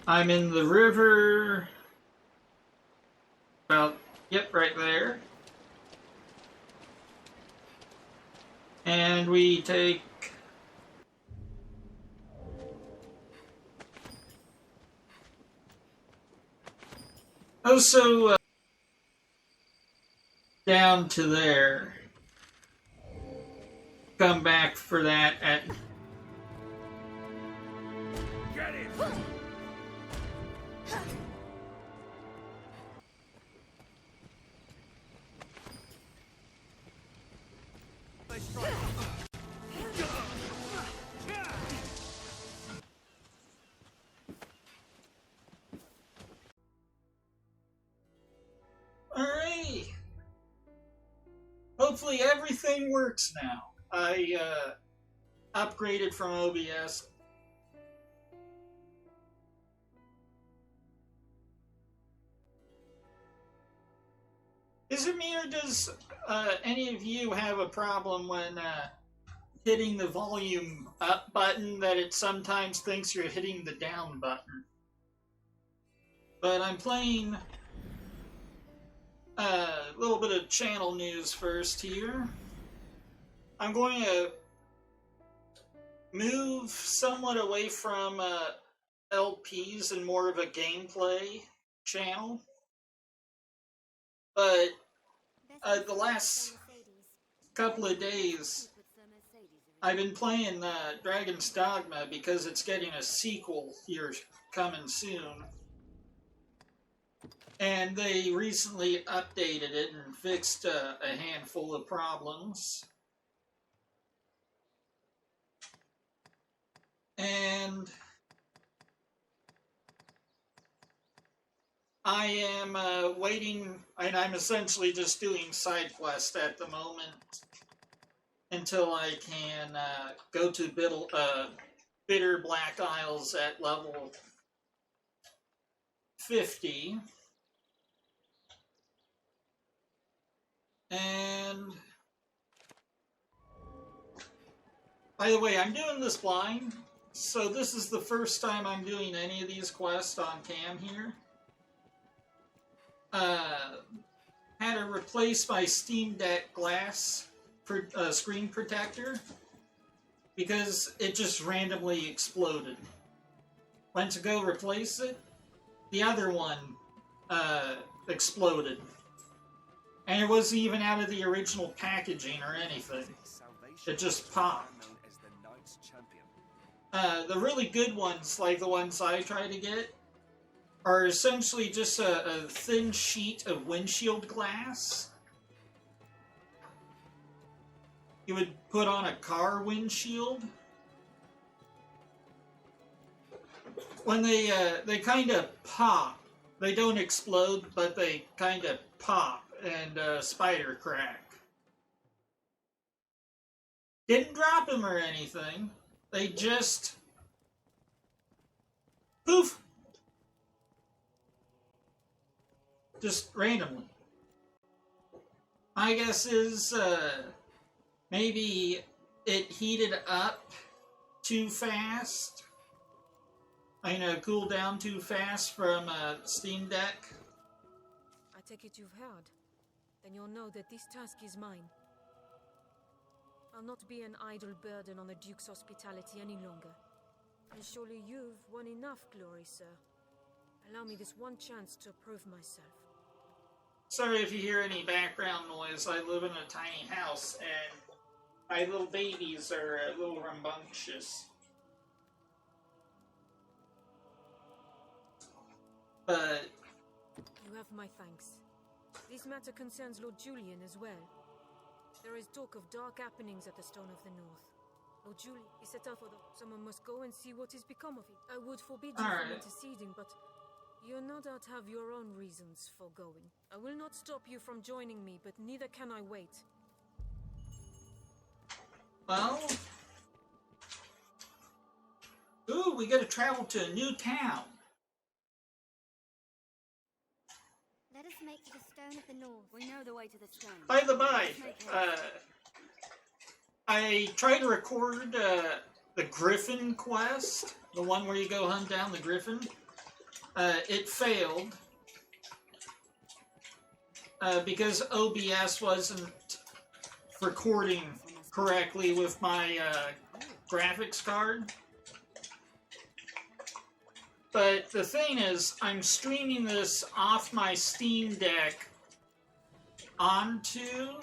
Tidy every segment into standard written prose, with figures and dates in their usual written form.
I'm in the river. About, yep, right there. And we take... Also, down to there. Come back for that at... Get it! Alright. Hopefully everything works now. I upgraded from OBS. Is it me or does any of you have a problem when hitting the volume up button that it sometimes thinks you're hitting the down button? But I'm playing a little bit of channel news first here. I'm going to move somewhat away from LPs and more of a gameplay channel. But the last couple of days, I've been playing Dragon's Dogma because it's getting a sequel here coming soon. And they recently updated it and fixed a handful of problems. And I am waiting, and I'm essentially just doing side quests at the moment until I can go to Bitter Black Isles at level 50. And by the way, I'm doing this blind, so this is the first time I'm doing any of these quests on cam here. Had to replace my Steam Deck glass screen protector because it just randomly exploded. Went to go replace it, the other one exploded. And it wasn't even out of the original packaging or anything. It just popped. The really good ones, like the ones I try to get, are essentially just a thin sheet of windshield glass you would put on a car windshield. When they kind of pop. They don't explode, but they kind of pop and spider crack. Didn't drop them or anything. They just poof. Just randomly. My guess is maybe it heated up too fast. Cooled down too fast from Steam Deck. I take it you've heard. Then you'll know that this task is mine. I'll not be an idle burden on the Duke's hospitality any longer. And surely you've won enough glory, sir. Allow me this one chance to prove myself. Sorry if you hear any background noise. I live in a tiny house, and my little babies are a little rambunctious. But you have my thanks. This matter concerns Lord Julian as well. There is talk of dark happenings at the Stone of the North. Lord Julian is set out for someone must go and see what has become of it. I would forbid you from interceding, but you no doubt have your own reasons for going. I will not stop you from joining me, but neither can I wait. Well... Ooh, we gotta travel to a new town. Let us make to the Stone of the North. We know the way to the stone. By the by, I tried to record the Griffin quest, the one where you go hunt down the Griffin. it failed because OBS wasn't recording correctly with my graphics card. But the thing is, I'm streaming this off my Steam Deck onto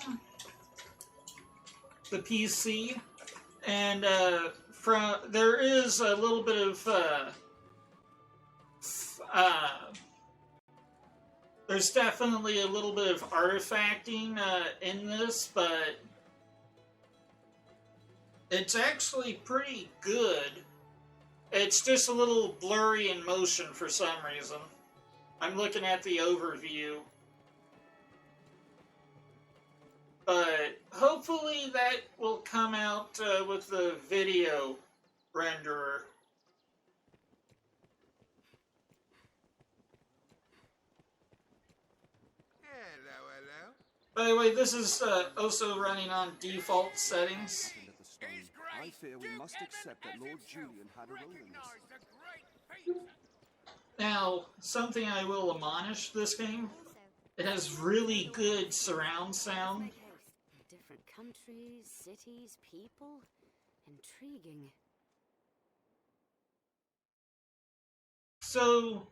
the PC, and there is a little bit of there's definitely a little bit of artifacting in this, but it's actually pretty good. It's just a little blurry in motion for some reason. I'm looking at the overview. But hopefully that will come out with the video renderer. Hello. By the way, this is also running on default settings. I fear we must accept that Lord Julian had a role in this. Now, something I will admonish this game, it has really good surround sound. Different countries, cities, people. Intriguing. So,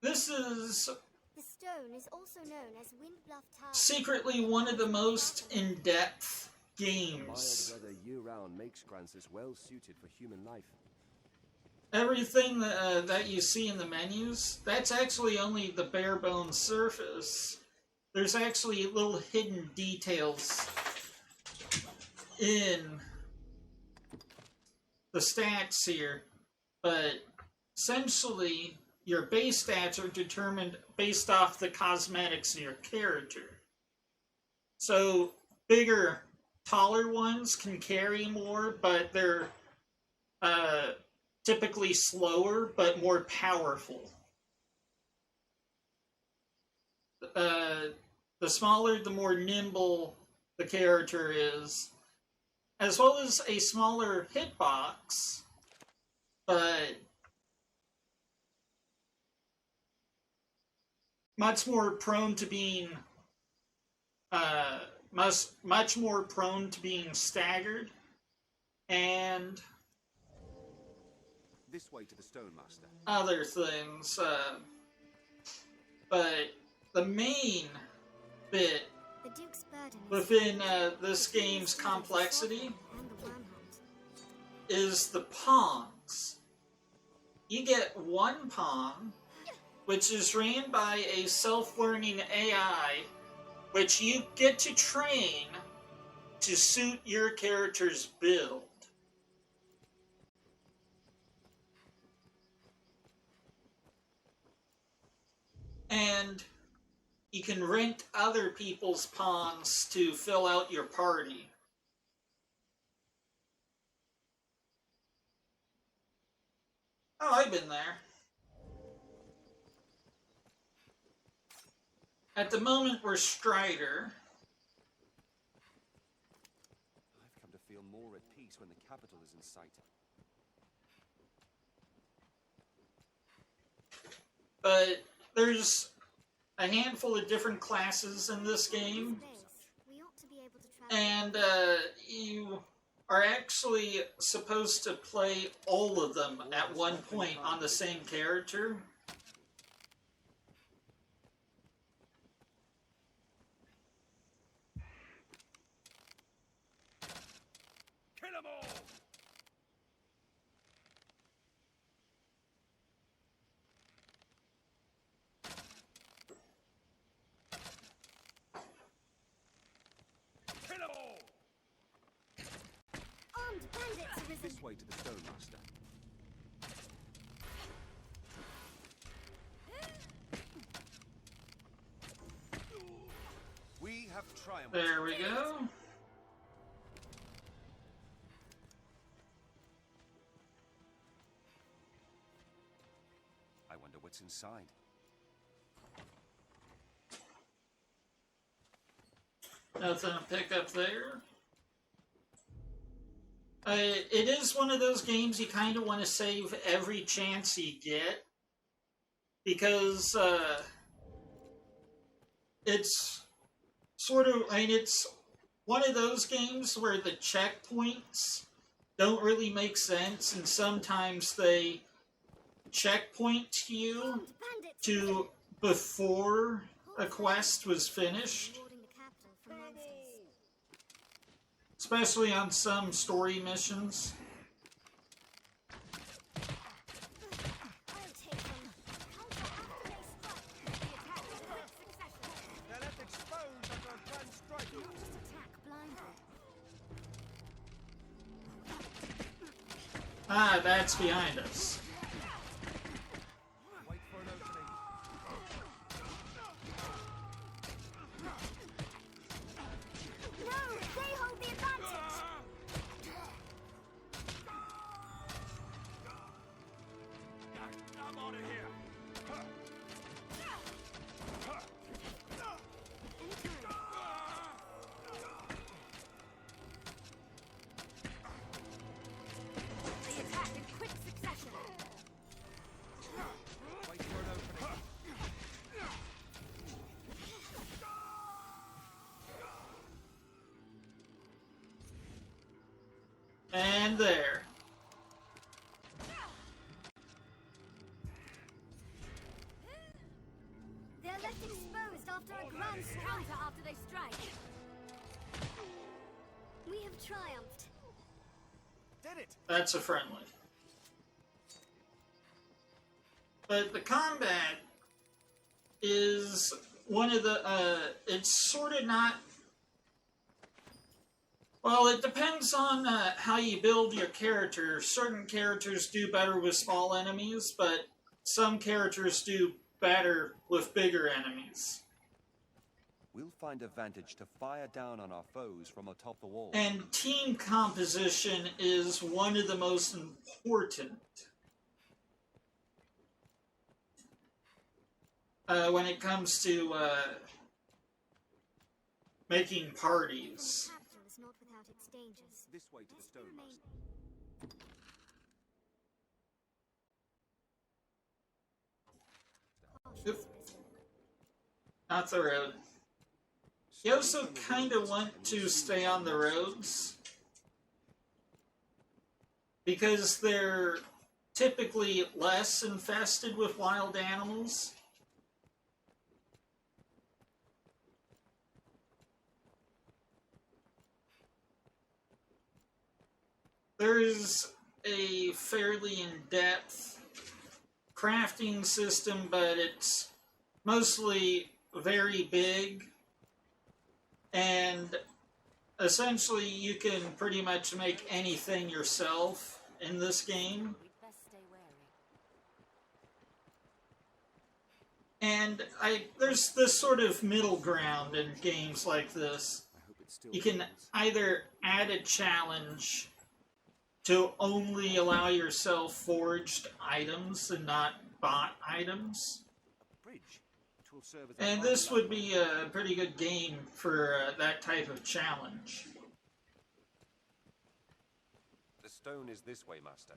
this is The stone is also known as Windbluff Tower. secretly one of the most in-depth games. Mild weather year-round makes Grancis well suited for human life. Everything that you see in the menus, that's actually only the bare bones surface. There's actually little hidden details in the stats here, but essentially your base stats are determined based off the cosmetics of your character. So bigger, taller ones can carry more, but they're typically slower but more powerful. The smaller, the more nimble the character is, as well as a smaller hitbox, but much more prone to being much more prone to being staggered, and This way to the Stone Master. other things. But the main bit The Duke's burden is within this game's complexity and the wormholes. is the pawns. You get one pawn, which is ran by a self-learning AI, which you get to train to suit your character's build. And you can rent other people's pawns to fill out your party. Oh, I've been there. At the moment, we're Strider. I've come to feel more at peace when the capital is in sight. But there's a handful of different classes in this game, We ought to be able to travel. and you are actually supposed to play all of them at one point on the same character. Kill 'em all! Kill 'em all! Armed bandits have risen. This way to the Stone Master. We have triumphed. There we go. I wonder what's inside. Nothing to pick up there. It is one of those games you kind of want to save every chance you get, because it's sort of, I mean, it's one of those games where the checkpoints don't really make sense, and sometimes they checkpoint you to before a quest was finished. Especially on some story missions. Ah, that's behind us. And there. They're left exposed after a grand counter after they strike. We have triumphed. Did it! That's a friendly. But the combat is one of the, it's sort of not, well, it depends on how you build your character. Certain characters do better with small enemies, but some characters do better with bigger enemies. We'll find a vantage to fire down on our foes from atop the wall. And team composition is one of the most important when it comes to making parties. Capital is not without its dangers. This way to the stone master. Oop. Not the road. You also kind of want to stay on the roads because they're typically less infested with wild animals. There's a fairly in-depth crafting system, but it's mostly very big. And essentially, you can pretty much make anything yourself in this game. We'd best stay wary. And there's this sort of middle ground in games like this. I hope it still You can holds. either add a challenge to only allow yourself forged items and not bought items. A bridge. It will serve as a And guide this would light. be a pretty good game for that type of challenge. The stone is this way, Master.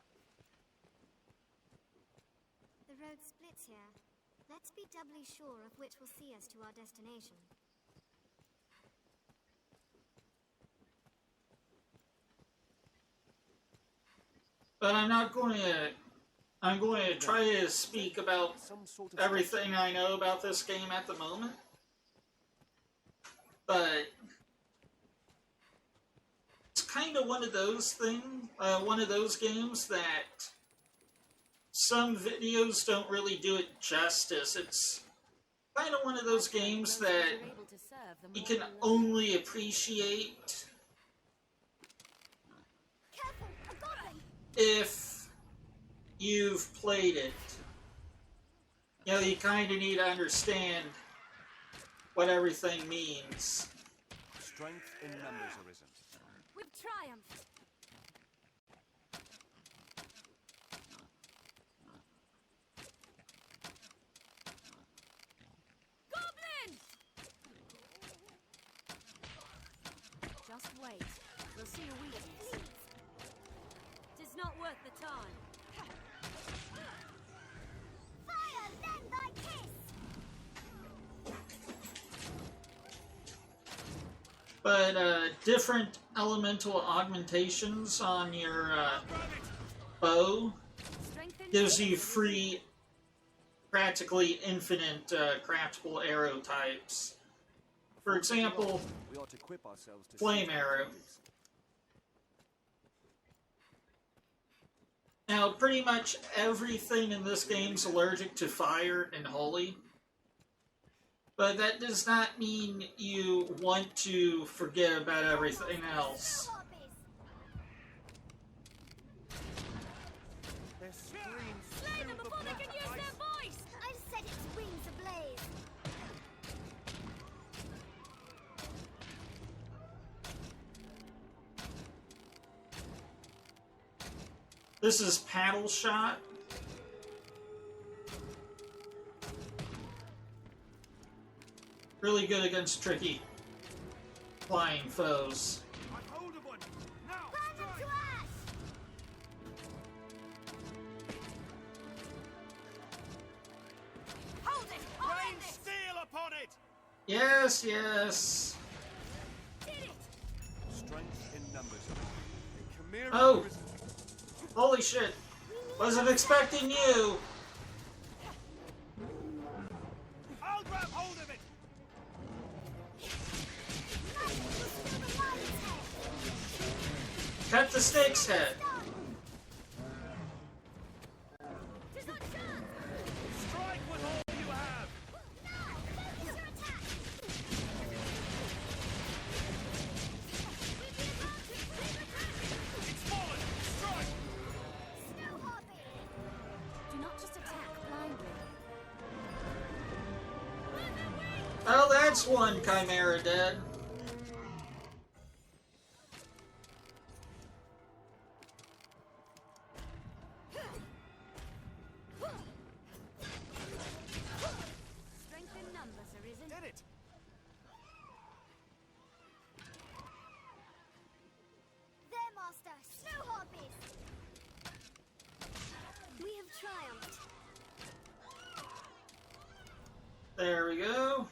The road splits here. Let's be doubly sure of which will see us to our destination. But I'm going to try to speak about Some sort of everything I know about this game at the moment. But it's kind of one of those games that some videos don't really do it justice. It's kind of one of those games that You're able to serve, the you more can you learn. only appreciate Careful! A goblin! if you've played it. You know, you kind of need to understand what everything means. strength in numbers arisen. We've triumphed! Goblin! Just wait. We'll see your weakness. but different elemental augmentations on your bow gives you free, practically infinite craftable arrow types. For example, We ought to equip ourselves to flame shoot arrow. enemies. Now, pretty much everything in this game is allergic to fire and holy. But that does not mean you want to forget about everything else. Their screams Slay them fill the before they black can use ice. their voice! I've set its wings ablaze. This is paddle shot. Really good against tricky flying foes. I've hold of one. Now, Burn them strike. to ash! Hold it! I'll Rain end it! steel upon it. Yes, yes. Did it! Strength in numbers. A chimera Oh. arisen. Holy shit. Wasn't expecting you. I'll grab hold of it. Cut the snake's head. There's no chance! Strike with all you have. Now! Focus your attack! With the advantage, we've attacked! It's fallen. Strike. Snow Harpy! Do not just attack blindly. Oh, that's one chimera dead. Strength in numbers, arisen. Get it. There, Master! Snow Harpies! We have triumphed. There we go.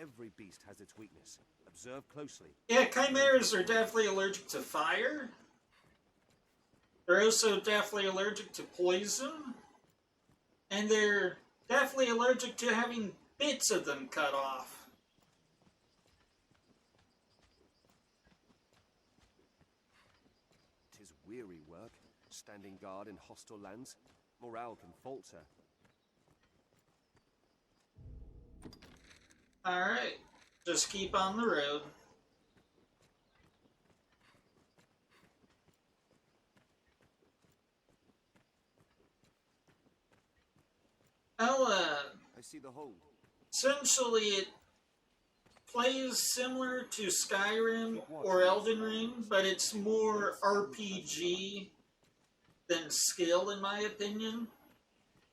Every beast has its weakness. Observe closely. Yeah, chimeras are definitely allergic to fire. They're also definitely allergic to poison. And they're definitely allergic to having bits of them cut off. Tis weary work, standing guard in hostile lands. Morale can falter. Alright, just keep on the road. Well, I see the hold. essentially it plays similar to Skyrim or Elden Ring, but it's more RPG than skill in my opinion.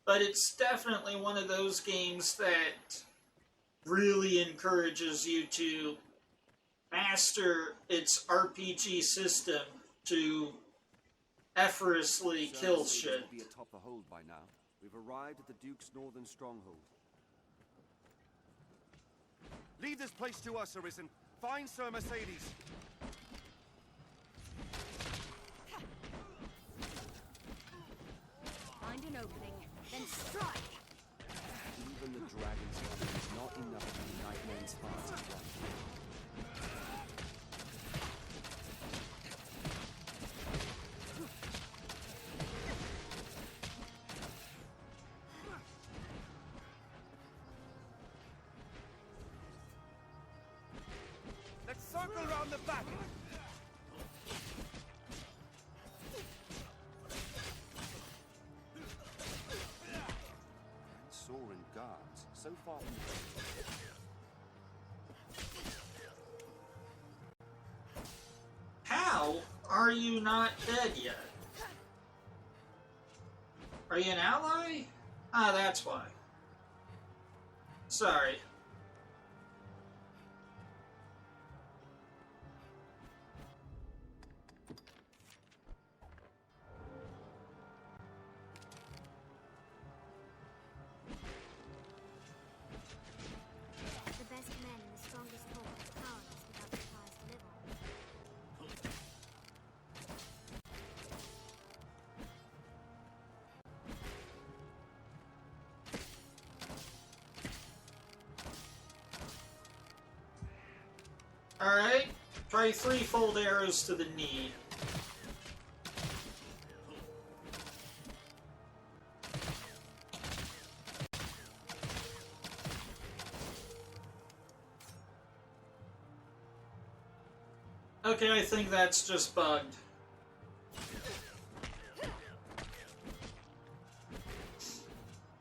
But it's definitely one of those games that really encourages you to master its RPG system to effortlessly kill Sir, shit. should be atop the hold by now. We've arrived at the Duke's northern stronghold. Leave this place to us, Arisen. Find Sir Mercedes. Find an opening, then strike! Even the dragon's army is not enough to unite men's hearts as one. Let's circle round the back. Soaring guards, so far from How are you not dead yet? Are you an ally? Ah, that's why. Sorry. Try 3-fold arrows to the knee. Okay, I think that's just bugged.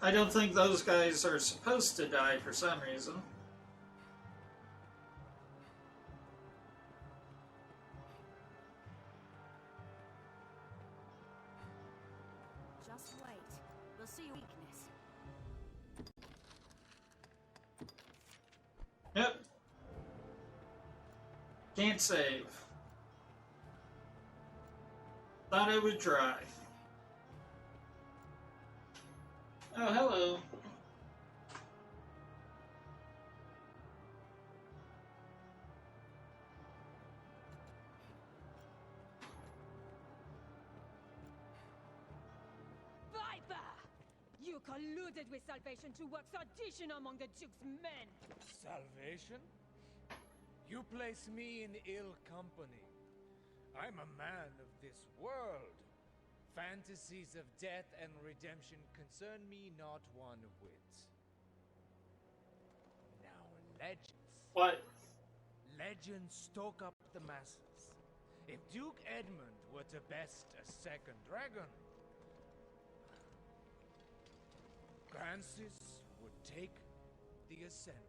I don't think those guys are supposed to die for some reason. Just wait. We'll see your weakness. Yep. Can't save. Thought I would try. Oh, hello. Viper! You colluded with Salvation to work sedition among the Duke's men! Salvation? You place me in ill company. I'm a man of this world. Fantasies of death and redemption concern me not one whit. Now, legends. What? Legends stoke up the masses. If Duke Edmund were to best a second dragon, Francis would take the ascendant.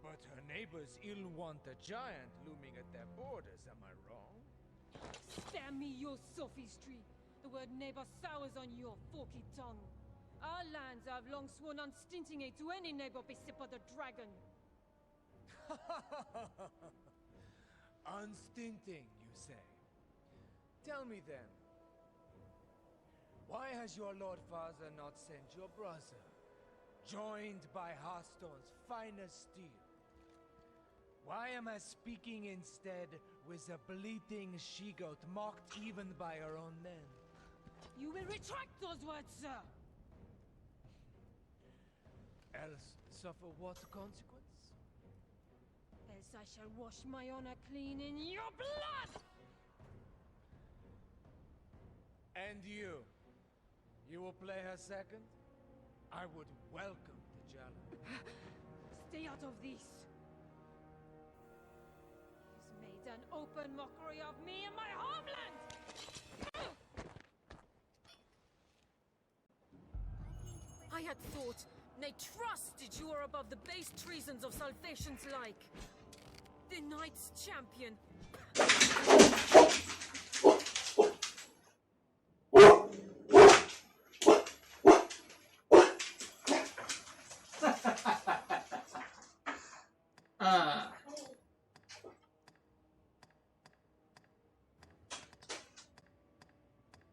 But her neighbors ill want a giant looming at their borders, am I wrong? Spare me your sophistry! The word neighbor sours on your forky tongue. Our lands have long sworn unstinting aid to any neighbor besip of the dragon. Unstinting, you say? Tell me then, why has your Lord Father not sent your brother, joined by Hearthstone's finest steel? Why am I speaking instead with a bleating she-goat mocked even by her own men? You will retract those words, sir! Else suffer what consequence? Else I shall wash my honor clean in your blood! And you? You will play her second? I would welcome the challenge. Stay out of this! He's made an open mockery of me and my homeland! I had thought, nay trusted you were above the base treasons of Salvation's like. The Knight's champion.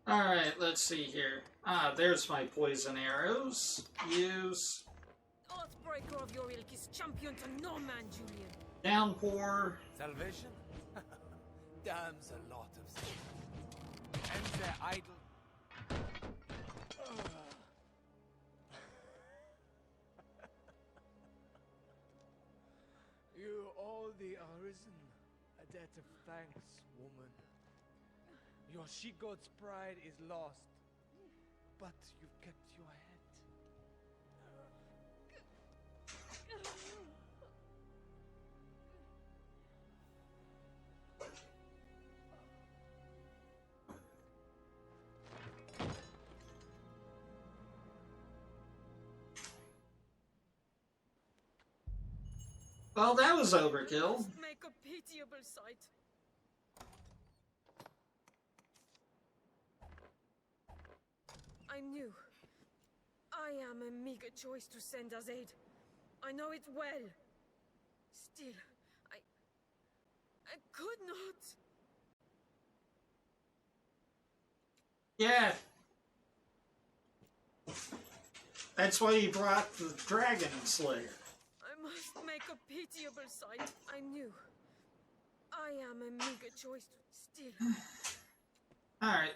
Alright, let's see here. There's my poison arrows. Use. Oathbreaker of your ilk is champion to no man, Julian. Downpour. Salvation? Damns a lot of things. And their idol. You owe the Arisen a debt of thanks, woman. Your she-goat's pride is lost, but you've kept your head. Well, that was overkill. Must make a pitiable sight. I knew. I am a meager choice to send as aid. I know it well. Still, I could not. Yeah. That's why you brought the Dragon Slayer. I must make a pitiable sight. I knew. I am a meager choice to still. Alright.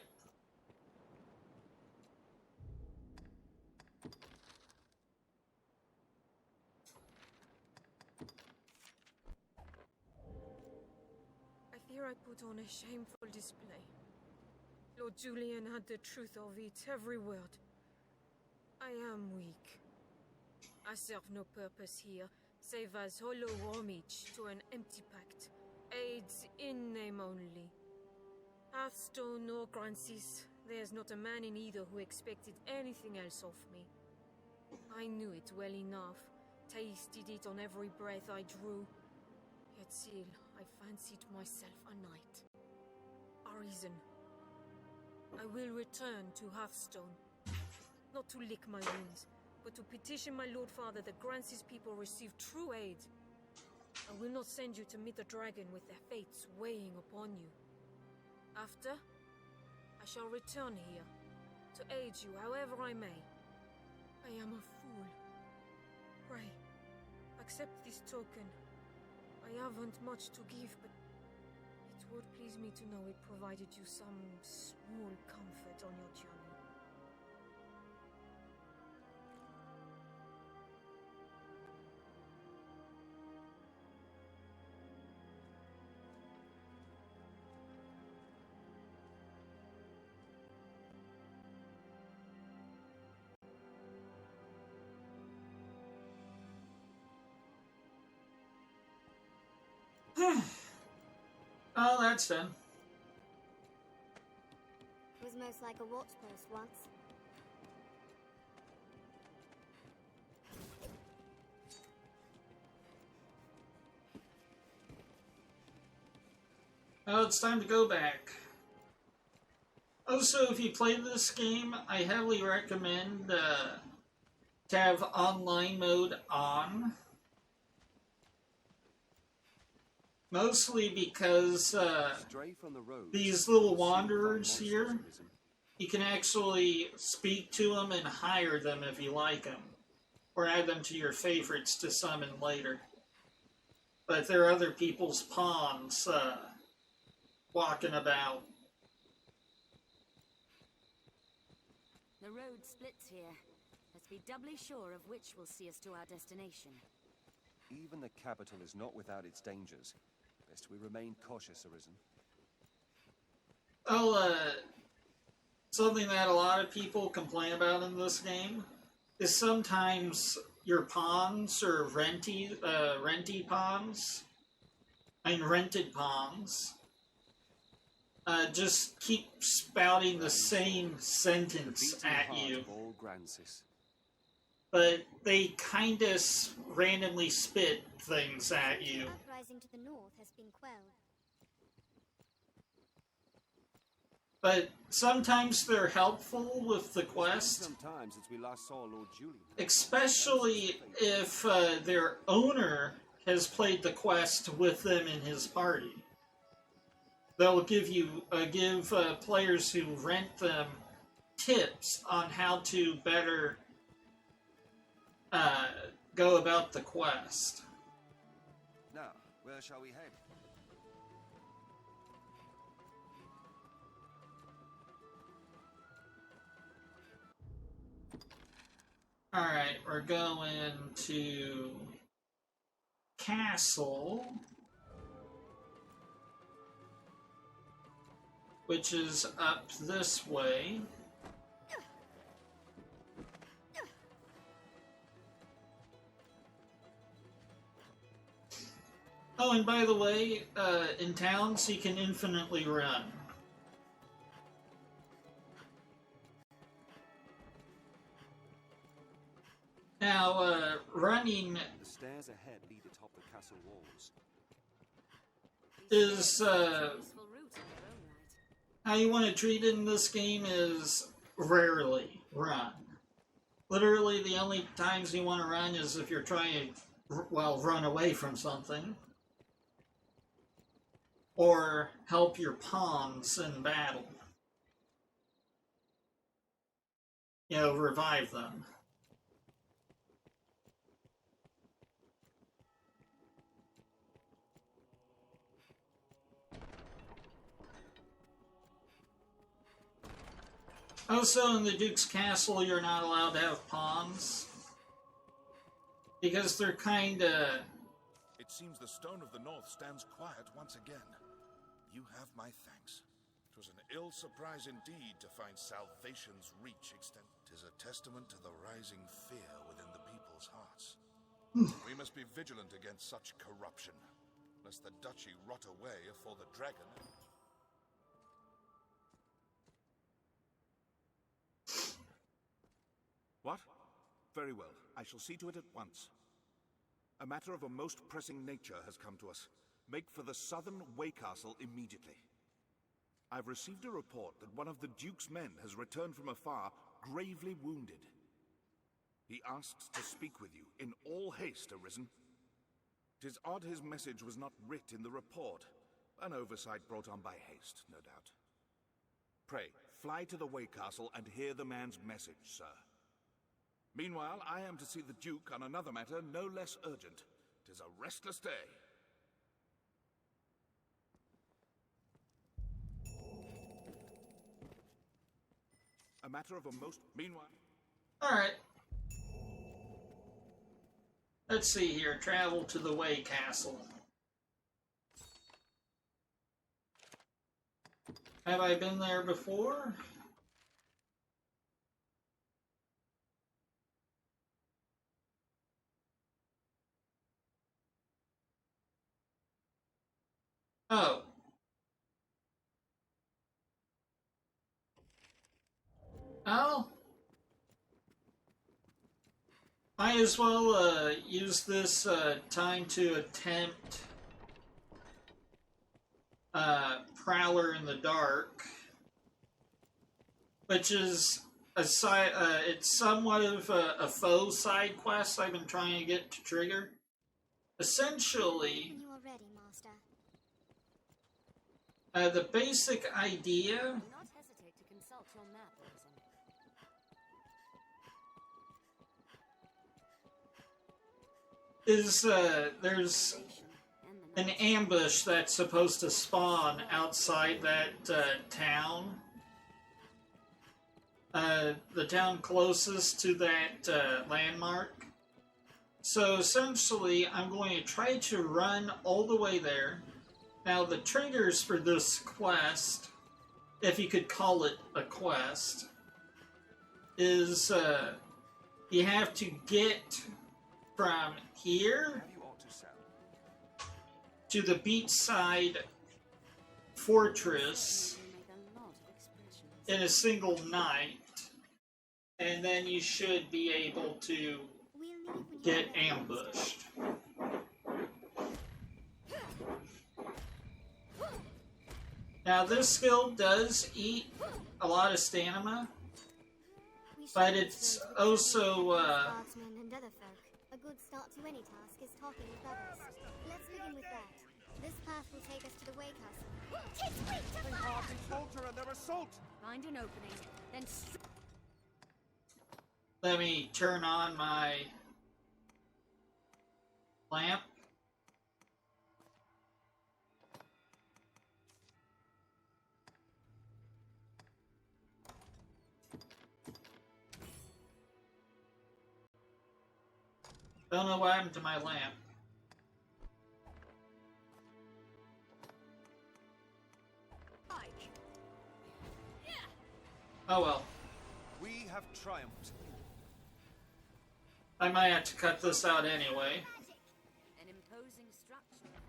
I put on a shameful display. Lord Julian had the truth of it, every word. I am weak. I serve no purpose here, save as hollow homage to an empty pact. Aids in name only. Hearthstone or Grancis, there's not a man in either who expected anything else of me. I knew it well enough, tasted it on every breath I drew. Yet still, I fancied myself a knight. Arisen. I will return to Hearthstone. Not to lick my wounds, but to petition my Lord Father that Grancis people receive true aid. I will not send you to meet the dragon with their fates weighing upon you. After, I shall return here, to aid you however I may. I am a fool. Pray, accept this token. I haven't much to give, but it would please me to know it provided you some small comfort on your journey. Oh, that's done. It was most like a watch post once. Oh, it's time to go back. Also, if you play this game, I heavily recommend to have online mode on. Mostly because Stray from the road. these little wanderers here, you can actually speak to them and hire them if you like them. Or add them to your favorites to summon later. But there are other people's pawns walking about. The road splits here. Let's be doubly sure of which will see us to our destination. Even the capital is not without its dangers. Best we remain cautious, Arisen. Oh, something that a lot of people complain about in this game is sometimes your pawns or rented pawns just keep spouting the same sentence at you. But they kind of randomly spit things at you. The uprising to the north has been quelled. But sometimes they're helpful with the quest. Sometimes since we last saw Lord Julian. Especially if their owner has played the quest with them in his party. They'll give players who rent them tips on how to better go about the quest. Now, where shall we head? Alright, we're going to Castle, which is up this way. Oh, and by the way, in towns you can infinitely run. Now, running The stairs ahead lead atop the castle walls. is, Useful route in their own right. how you want to treat it in this game is rarely run. Literally, the only times you want to run is if you're trying to, well, run away from something. Or help your pawns in battle. You know, revive them. Also, in the Duke's Castle, you're not allowed to have pawns. Because they're kinda... It seems the Stone of the North stands quiet once again. You have my thanks. 'Twas an ill surprise indeed to find salvation's reach extend. 'Tis a testament to the rising fear within the people's hearts. We must be vigilant against such corruption, lest the duchy rot away afore the dragon. What? Very well. I shall see to it at once. A matter of a most pressing nature has come to us. Make for the southern Way Castle immediately. I've received a report that one of the Duke's men has returned from afar, gravely wounded. He asks to speak with you, in all haste, Arisen. 'Tis odd his message was not writ in the report. An oversight brought on by haste, no doubt. Pray, fly to the Way Castle and hear the man's message, sir. Meanwhile, I am to see the Duke on another matter no less urgent. 'Tis a restless day. A matter of a most... Meanwhile... Alright. Let's see here. Travel to the Way Castle. Have I been there before? Oh. Oh. Might as well use this time to attempt Prowler in the Dark, which is a side. It's somewhat of a faux side quest I've been trying to get to trigger. Essentially, When you are ready, Master. the basic idea. Do not hesitate to consult your map, Arisen. Is there's an ambush that's supposed to spawn outside that town. The town closest to that landmark. So essentially, I'm going to try to run all the way there. Now, the triggers for this quest, if you could call it a quest, is you have to get from here to the beachside fortress in a single night, and then you should be able to get ambushed. Now, this skill does eat a lot of stamina, but it's also Guardsmen and other folk. A good start to any task is talking with others. Let's begin with that. This path will take us to the Way Castle. Take quick to fire! Soldier and their assault! Find an opening, then let me turn on my lamp. Don't know what happened to my lamp. Oh well. We have triumphed. I might have to cut this out anyway. an imposing structure.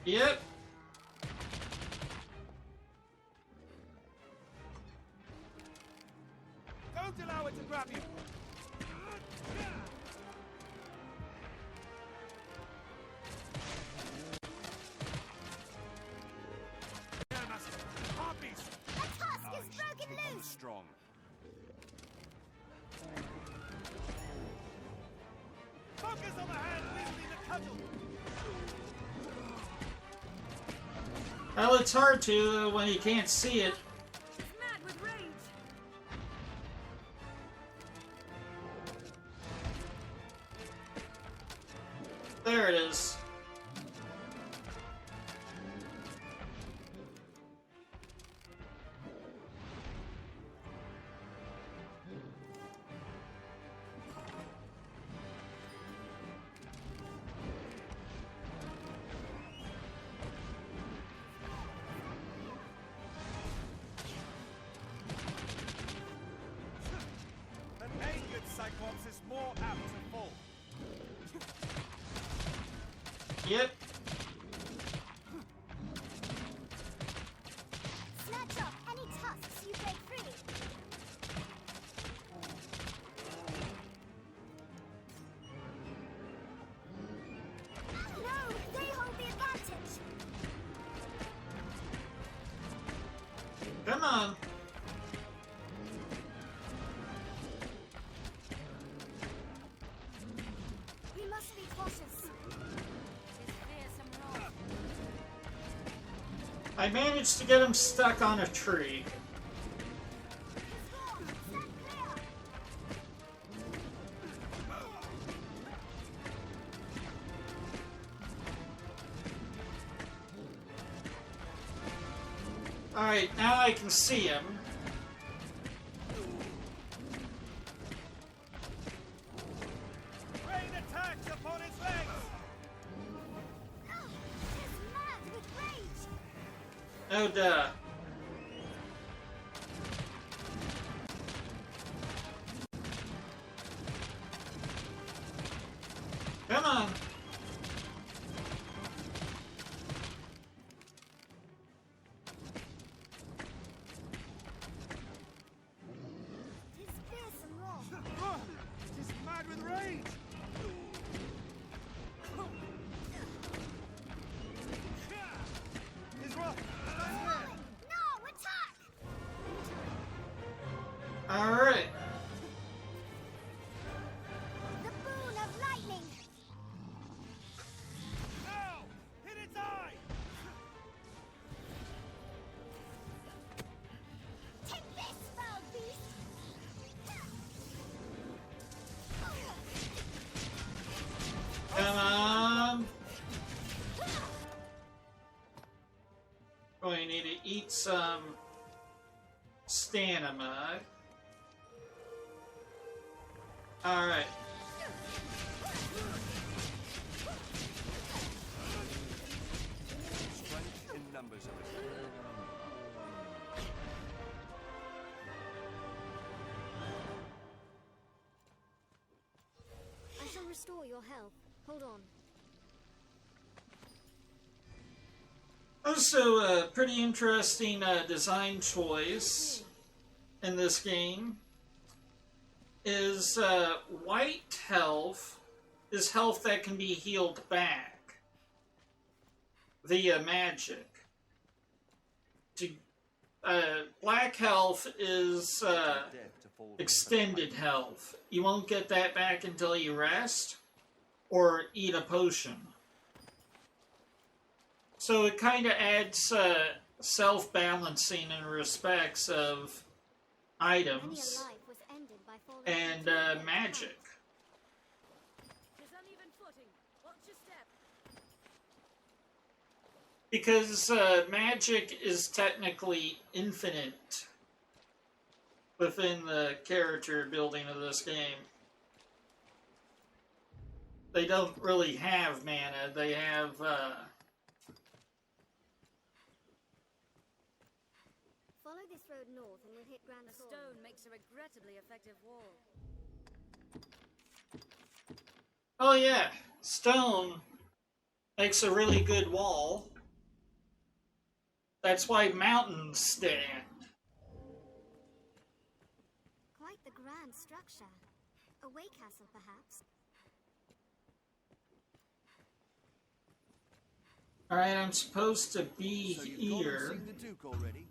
Yep. Don't allow it to grab you! The tusk is broken loose! Strong. Focus on the hand wielding the cudgel! Well, it's hard to when you can't see it. She's mad with rage. There it is. This Cyclops is more apt to fall. Yep. Snatch up any tusks you break free. No, they hold the advantage. Come on. We must be cautious. I managed to get him stuck on a tree. Alright, now I can see him. Rain attacks upon his legs! He's mad with rage. Oh, duh. Come on. He's fearsome raw. He's mad with rage! He's rough! No, attack! Alright. The boon of lightning. Now! Hit its eye! Take this, foul beast. Come on. Oh, you need to eat some stamina. Alright. Strength in numbers of it. I shall restore your health. Hold on. Also, a pretty interesting design choice in this game is white health is health that can be healed back via magic. Black health is extended health. You won't get that back until you rest or eat a potion. So it kind of adds self-balancing in respects of items Many a life was ended by falling and into the magic. There's uneven footing. Watch your step. Because magic is technically infinite within the character building of this game. They don't really have mana, they have Follow this road north and we'll hit Grand The Thorn. stone makes a regrettably effective wall. oh yeah, stone makes a really good wall. That's why mountains stand. Quite the grand structure. A way castle, perhaps. Alright, I'm supposed to be So you've gone here. and seen the Duke already?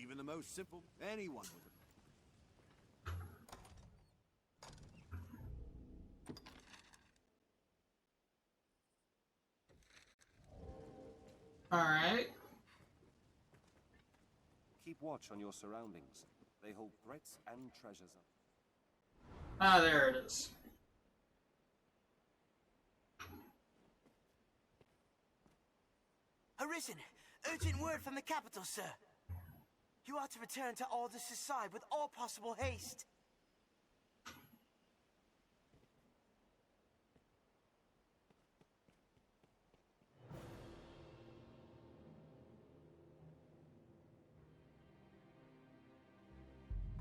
Even the most simple, anyone would have. Alright. Keep watch on your surroundings. They hold threats and treasures up. Ah, there it is. Arisen! Urgent word from the capital, sir. You are to return to Aldous' side with all possible haste.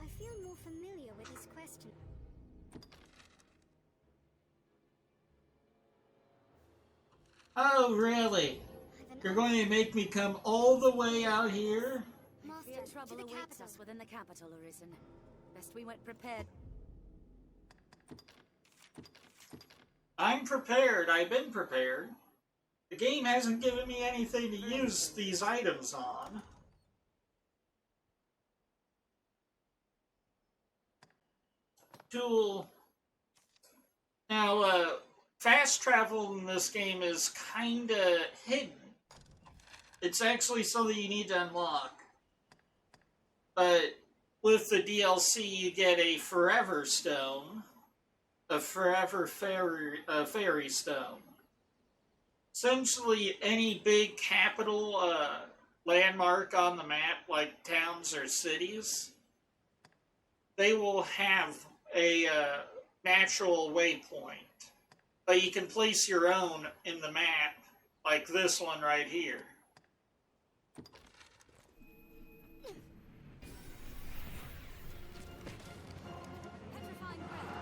I feel more more familiar with this question. Oh, really? You're going to make me come all the way out here? Master, Fear to trouble the awaits capital. us within the capital, Arisen. Best we went prepared. I'm prepared. I've been prepared. The game hasn't given me anything to use these items on. Tool. Now, fast travel in this game is kinda hidden. It's actually something you need to unlock. But with the DLC, you get a Forever Stone. A Forever Fairy Stone. Essentially, any big capital landmark on the map, like towns or cities, they will have a natural waypoint. But you can place your own in the map, like this one right here. Petrifying breath.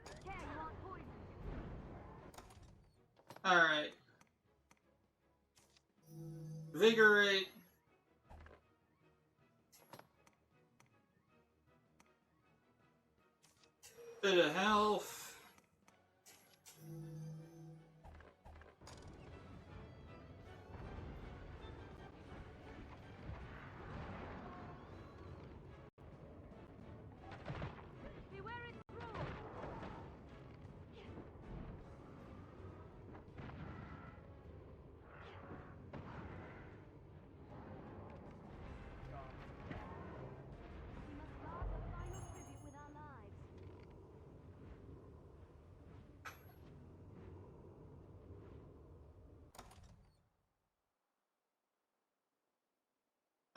Stand well clear. Alright. Vigorate. Bit of health. Beware its roar. We must guard the final tribute with our lives.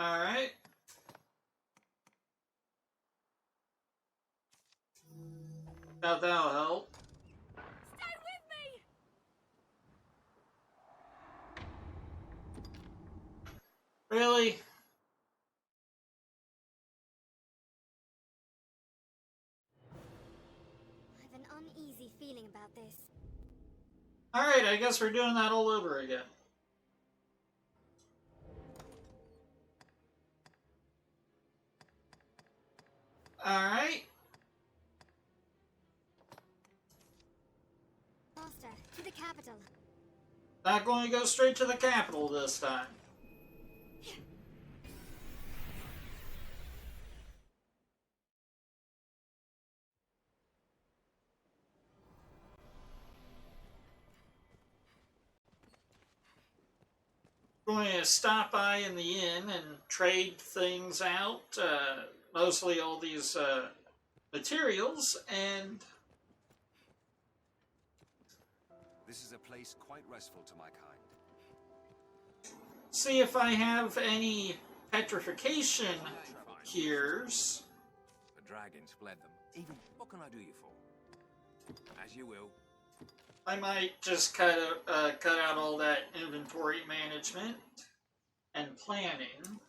Alright. Now that'll help. Stay with me! Really? I have an uneasy feeling about this. Alright, I guess we're doing that all over again. Alright. Master, to the capital. Not going to go straight to the capital this time. Going to stop by in the inn and trade things out. Mostly all these materials, and This is a place quite restful to my kind. see if I have any petrification cures. The dragons fled them. Even, what can I do you for? As you will. I might just cut out all that inventory management and planning.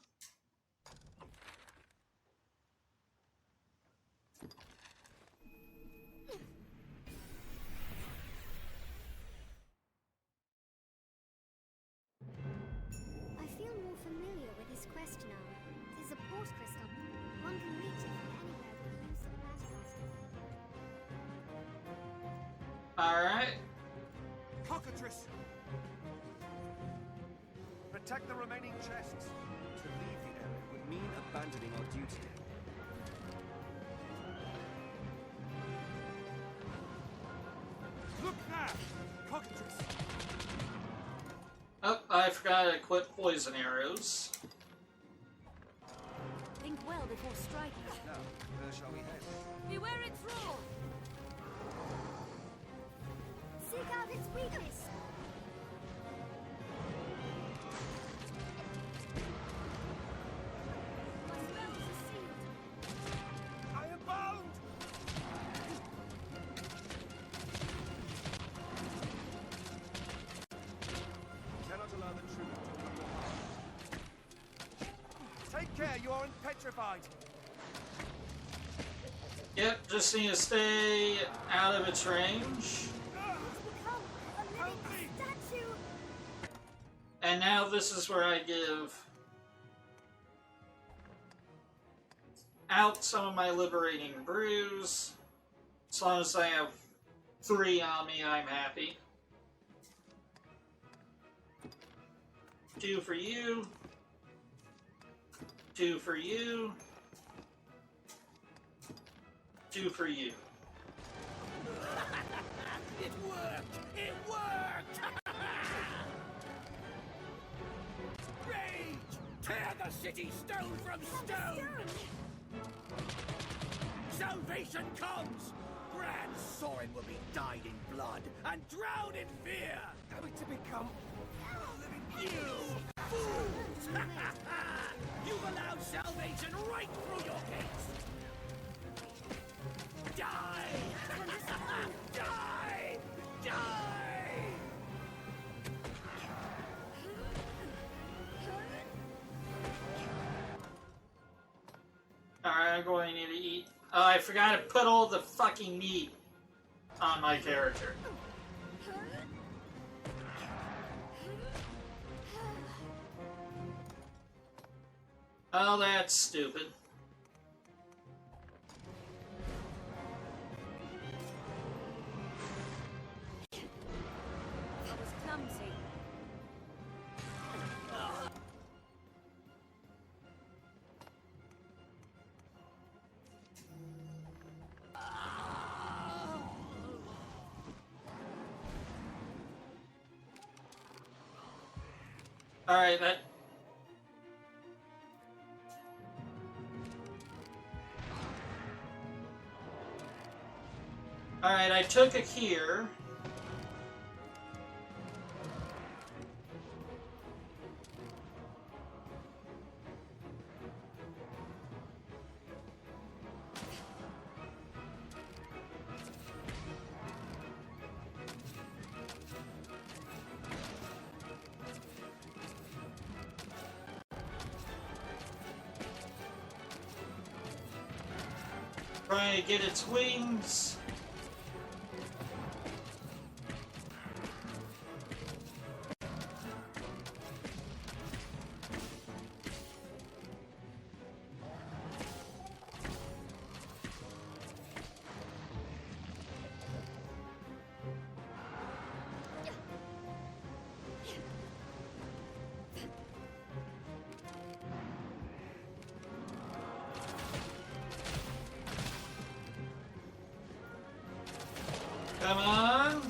I feel more familiar with this quest now. It is a port crystal. One can reach it from anywhere with the use of a magic item. Alright. Cockatrice! Protect the remaining chests. To leave the area would mean abandoning our duty. Look there! Cockatrice! Oh, I forgot to equip poison arrows. Think well before striking. Now, where shall we head? Beware its roar! Seek out its weakness. there, you aren't petrified. Yep, just need to stay out of its range. And now this is where I give out some of my liberating brews. As long as I have 3 on me, I'm happy. 2 for you. 2 for you. 2 for you. It worked! It worked! Rage! Tear the city stone from stone! Salvation comes! Grand Sorin will be dyed in blood and drowned in fear! Going to become you fools! You've allowed salvation right through your gates! Die! Die! Die! Alright, I'm going to need to eat. Oh, I forgot to put all the fucking meat on my character. Oh, that's stupid. That was clumsy. Alright, that... Alright, I took it here. Trying to get its wings. Come on.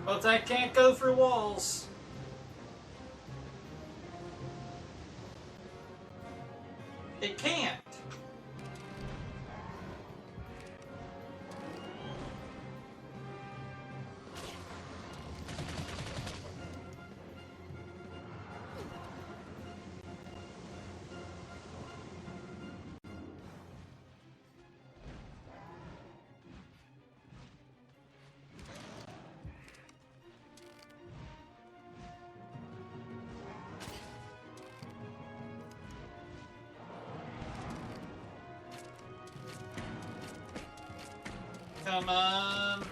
But that can't go through walls. It can't. Come on.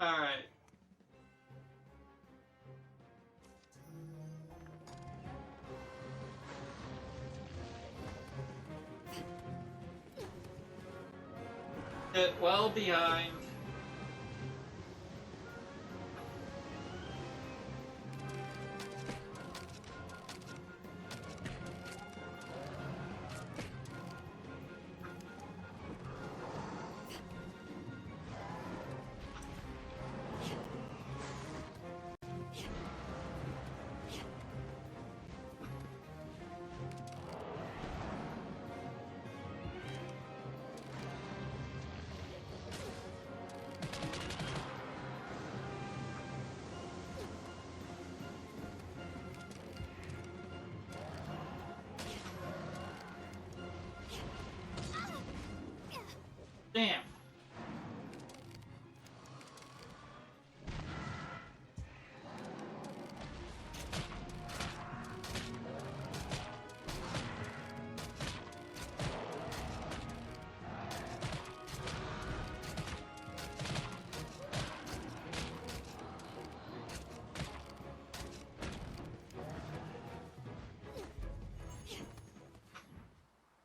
Alright. Get well behind. Damn.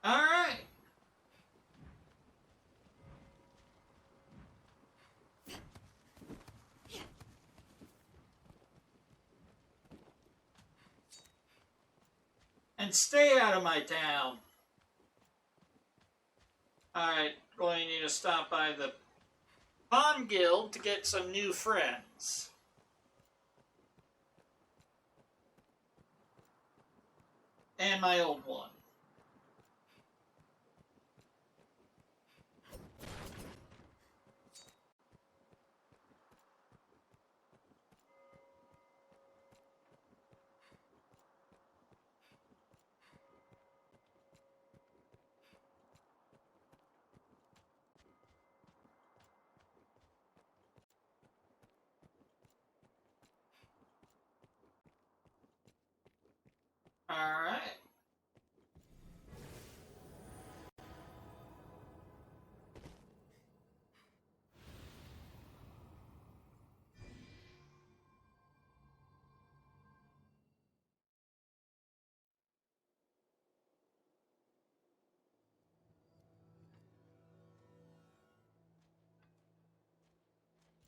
All right. And stay out of my town. Alright, going to need to stop by the Pawn Guild to get some new friends. And my old one. Alright.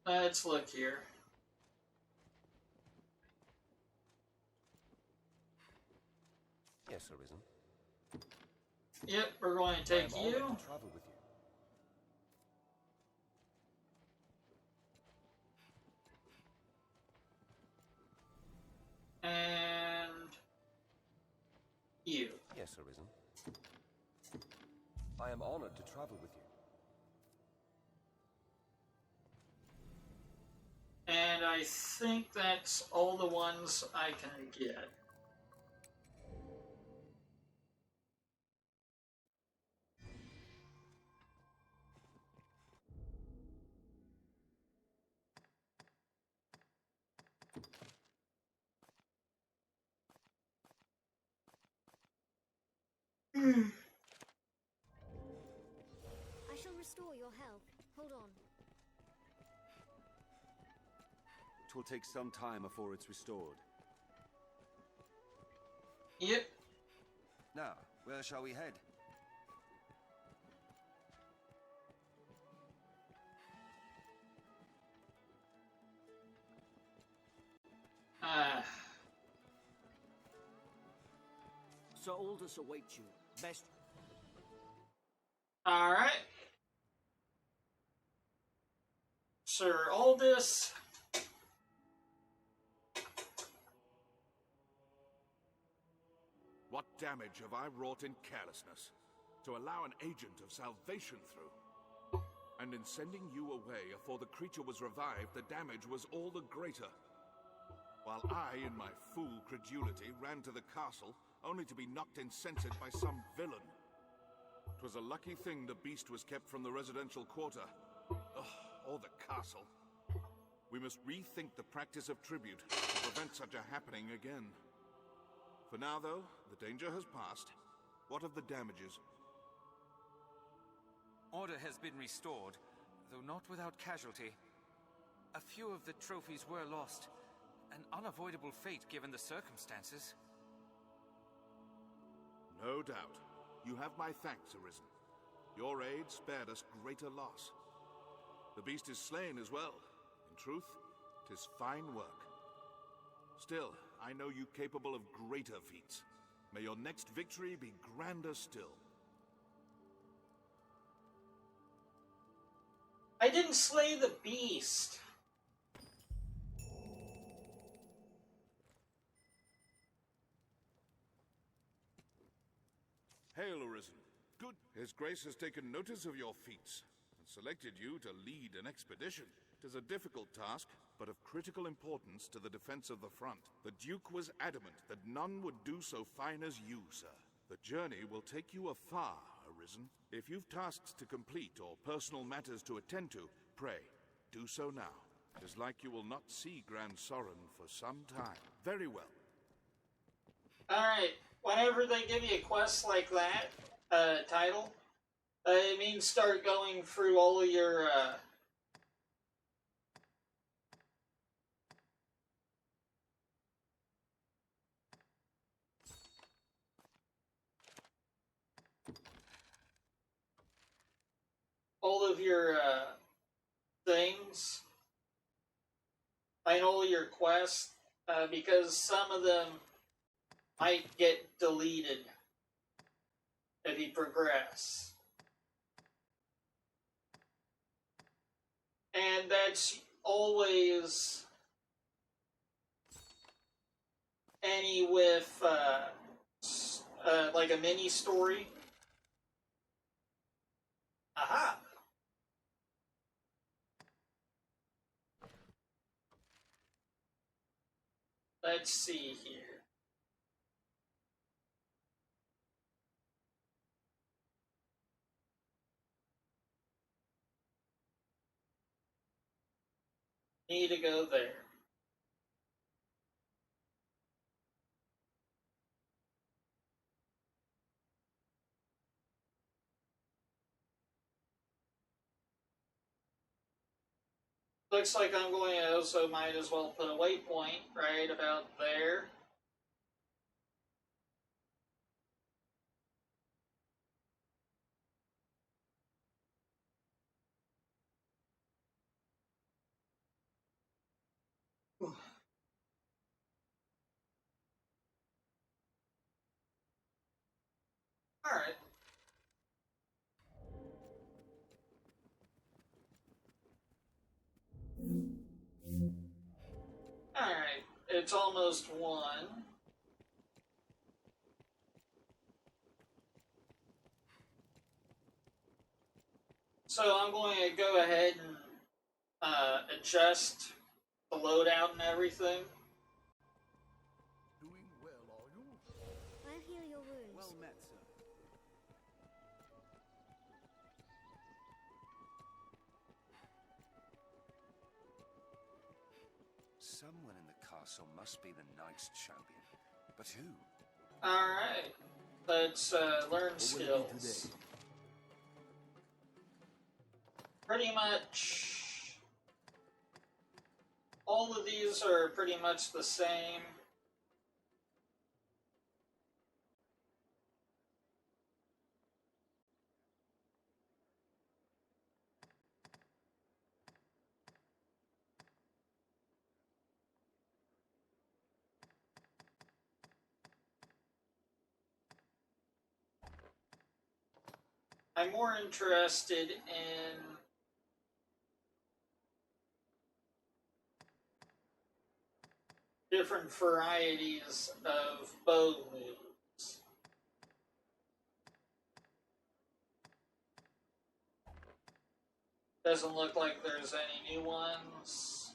Let's look here. Yes, Arisen. Yep, we're going to take I am you. honored to travel with you. And you. Yes, Arisen. I am honored to travel with you. And I think that's all the ones I can get. I shall restore your health. Hold on. It will take some time before it's restored. Yep. Now, where shall we head? Sir Aldous awaits you. Best. Alright. Sir Aldous. What damage have I wrought in carelessness to allow an agent of salvation through? And in sending you away afore the creature was revived, the damage was all the greater. While I, in my fool credulity, ran to the castle, only to be knocked insensate by some villain. 'Twas a lucky thing the beast was kept from the residential quarter. Or the castle. We must rethink the practice of tribute to prevent such a happening again. For now, though, the danger has passed. What of the damages? Order has been restored, though not without casualty. A few of the trophies were lost. An unavoidable fate given the circumstances. No doubt. You have my thanks, Arisen. Your aid spared us greater loss. The beast is slain as well. In truth, 'tis fine work. Still, I know you capable of greater feats. May your next victory be grander still. I didn't slay the beast. Hail, Arisen. Good. His Grace has taken notice of your feats and selected you to lead an expedition. It is a difficult task, but of critical importance to the defense of the front. The Duke was adamant that none would do so fine as you, sir. The journey will take you afar, Arisen. Arisen. If you've tasks to complete or personal matters to attend to, pray, do so now. It is like you will not see Grand Sorin for some time. Very well. Alright, whenever they give you a quest like that, title, it means start going through all of your, things, and all your quests, because some of them might get deleted if you progress. And that's always any with, like a mini story. Aha! Let's see here. Need to go there. Looks like I'm going to also might as well put a waypoint right about there. Alright. Alright, it's almost 1. So I'm going to go ahead and adjust the loadout and everything. Doing well, are you? I'll heal your wounds. Well met, sir. Someone in the castle must be the Knights Champion. But who? Alright. Let's learn skills. Pretty much all of these are pretty much the same. I'm more interested in different varieties of bow moves. Doesn't look like there's any new ones.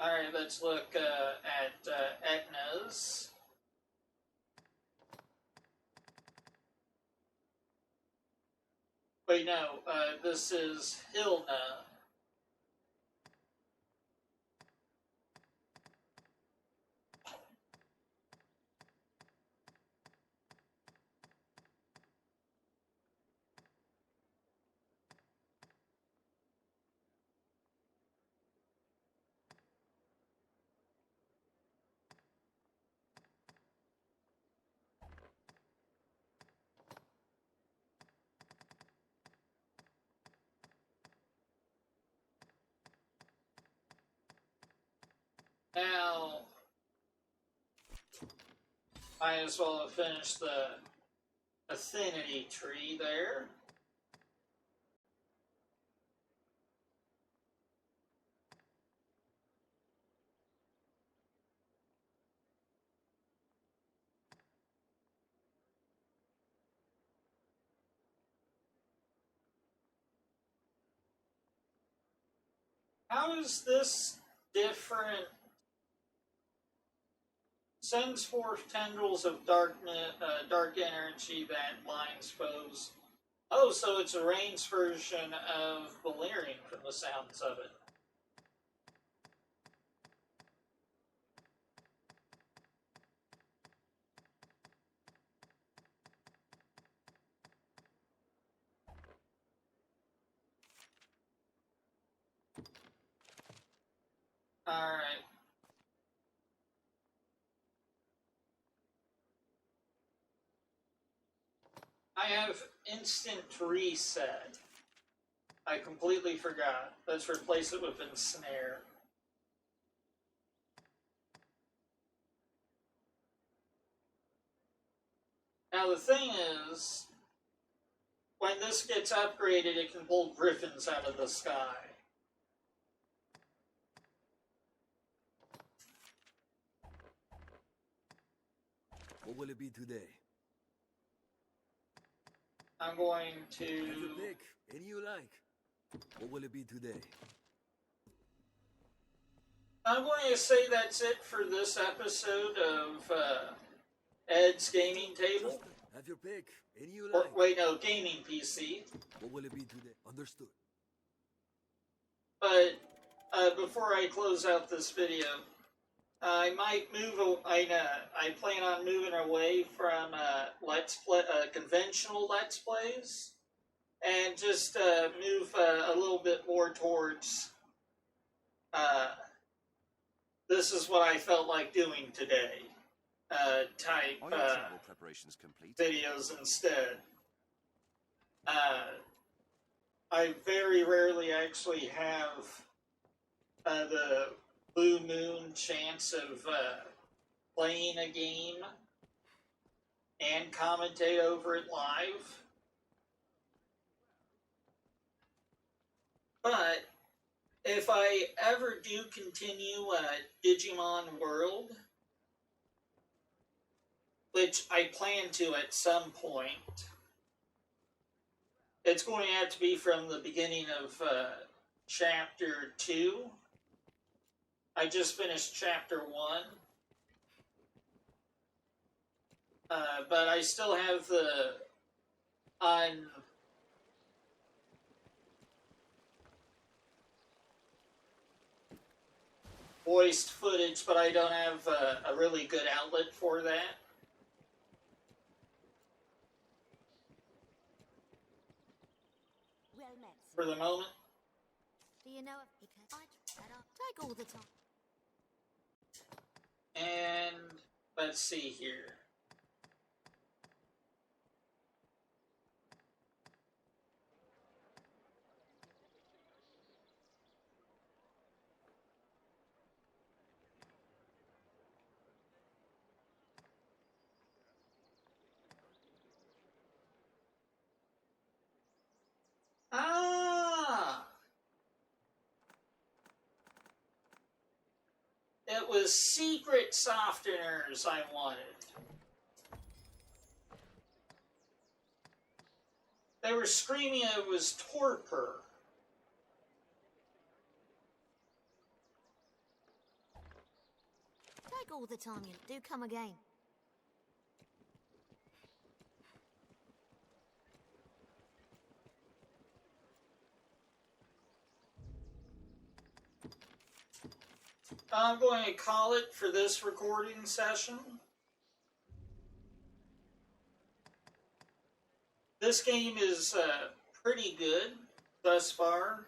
Alright, let's look at Etna's. Wait, no, this is Hilna. Now, might as well have finished the affinity tree there. How is this different Sends forth tendrils of dark energy that blinds foes. Oh, so it's a ranged version of Valerian from the sounds of it. Alright. I have instant reset. I completely forgot. Let's replace it with ensnare. Now the thing is, when this gets upgraded, it can pull griffins out of the sky. What will it be today? I'm going to... Have your pick. Any you like. What will it be today? I'm going to say that's it for this episode of Ed's Gaming Table. Have your pick. Any you Or, like. wait, no, Gaming PC. What will it be today? Understood. But before I close out this video, I might move. I plan on moving away from conventional Let's Plays, and just move a little bit more towards. This is what I felt like doing today. Type Are your travel preparations complete? videos instead. I very rarely actually have the blue moon chance of playing a game and commentate over it live. But if I ever do continue Digimon World, which I plan to at some point, it's going to have to be from the beginning of Chapter 2. I just finished Chapter 1. But I still have the voiced footage, but I don't have a really good outlet for that. Well met. For the moment. Do you know if he could take all the time? And let's see here. Ah! It was secret softeners I wanted. They were screaming it was torpor. Take all the time you do come again. I'm going to call it for this recording session. This game is pretty good thus far.